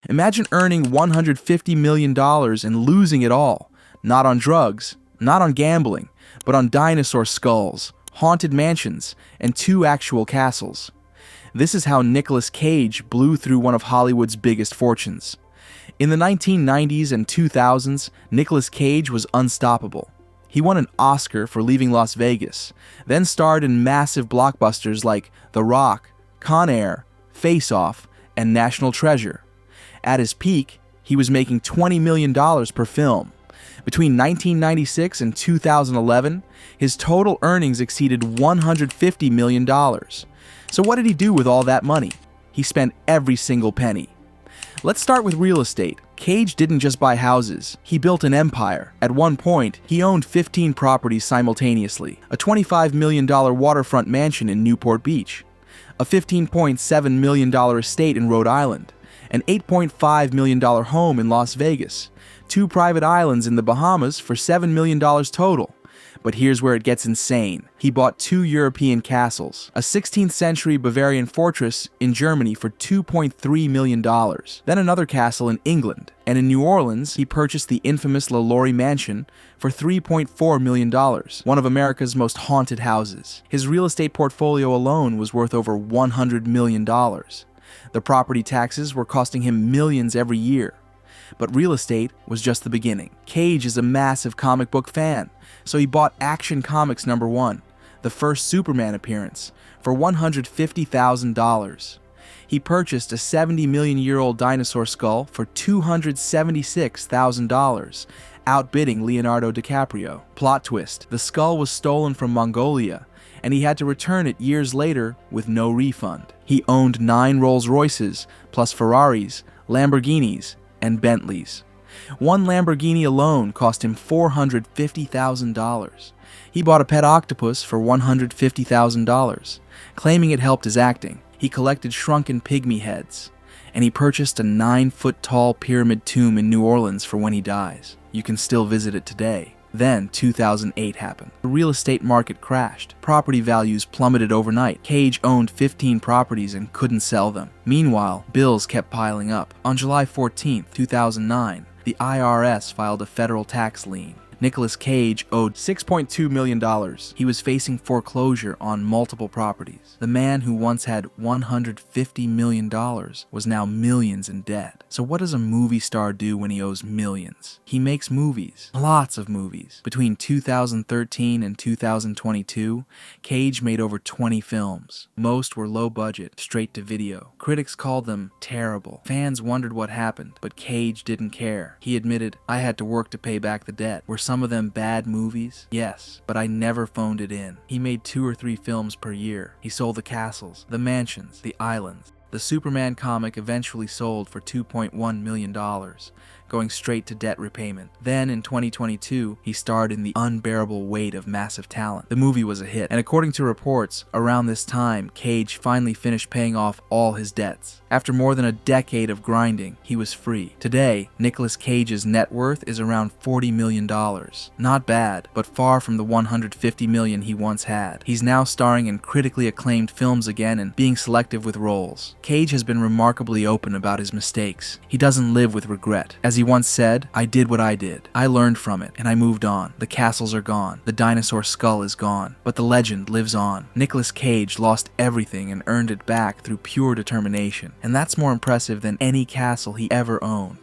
Imagine earning $150 million and losing it all. Not on drugs, not on gambling, but on dinosaur skulls, haunted mansions, and 2 actual castles. This is how Nicolas Cage blew through one of Hollywood's biggest fortunes. In the 1990s and 2000s, Nicolas Cage was unstoppable. He won an Oscar for Leaving Las Vegas, then starred in massive blockbusters like The Rock, Con Air, Face Off, and National Treasure. At his peak, he was making $20 million per film. Between 1996 and 2011, his total earnings exceeded $150 million. So what did he do with all that money? He spent every single penny. Let's start with real estate. Cage didn't just buy houses, he built an empire. At one point, he owned 15 properties simultaneously, a $25 million waterfront mansion in Newport Beach, a $15.7 million estate in Rhode Island, an $8.5 million home in Las Vegas, 2 private islands in the Bahamas for $7 million total. But here's where it gets insane. He bought 2 European castles, a 16th century Bavarian fortress in Germany for $2.3 million, then another castle in England, and in New Orleans, he purchased the infamous LaLaurie mansion for $3.4 million, one of America's most haunted houses. His real estate portfolio alone was worth over $100 million. The property taxes were costing him millions every year. But real estate was just the beginning. Cage is a massive comic book fan, so he bought Action Comics #1, the first Superman appearance, for $150,000. He purchased a 70-million-year-old dinosaur skull for $276,000, outbidding Leonardo DiCaprio. Plot twist: the skull was stolen from Mongolia, and he had to return it years later with no refund. He owned 9 Rolls Royces, plus Ferraris, Lamborghinis, and Bentleys. One Lamborghini alone cost him $450,000. He bought a pet octopus for $150,000, claiming it helped his acting. He collected shrunken pygmy heads, and he purchased a 9-foot-tall pyramid tomb in New Orleans for when he dies. You can still visit it today. Then 2008 happened. The real estate market crashed. Property values plummeted overnight. Cage owned 15 properties and couldn't sell them. Meanwhile, bills kept piling up. On July 14, 2009, the IRS filed a federal tax lien. Nicolas Cage owed $6.2 million. He was facing foreclosure on multiple properties. The man who once had $150 million was now millions in debt. So what does a movie star do when he owes millions? He makes movies. Lots of movies. Between 2013 and 2022, Cage made over 20 films. Most were low budget, straight to video. Critics called them terrible. Fans wondered what happened, but Cage didn't care. He admitted, "I had to work to pay back the debt." Were some of them bad movies? Yes, but I never phoned it in. He made 2 or 3 films per year. He sold the castles, the mansions, the islands. The Superman comic eventually sold for $2.1 million, going straight to debt repayment. Then in 2022, he starred in The Unbearable Weight of Massive Talent. The movie was a hit, and according to reports, around this time, Cage finally finished paying off all his debts. After more than a decade of grinding, he was free. Today, Nicolas Cage's net worth is around $40 million. Not bad, but far from the $150 million he once had. He's now starring in critically acclaimed films again and being selective with roles. Cage has been remarkably open about his mistakes. He doesn't live with regret. As he once said, "I did what I did. I learned from it, and I moved on. The castles are gone. The dinosaur skull is gone. But the legend lives on." Nicolas Cage lost everything and earned it back through pure determination. And that's more impressive than any castle he ever owned.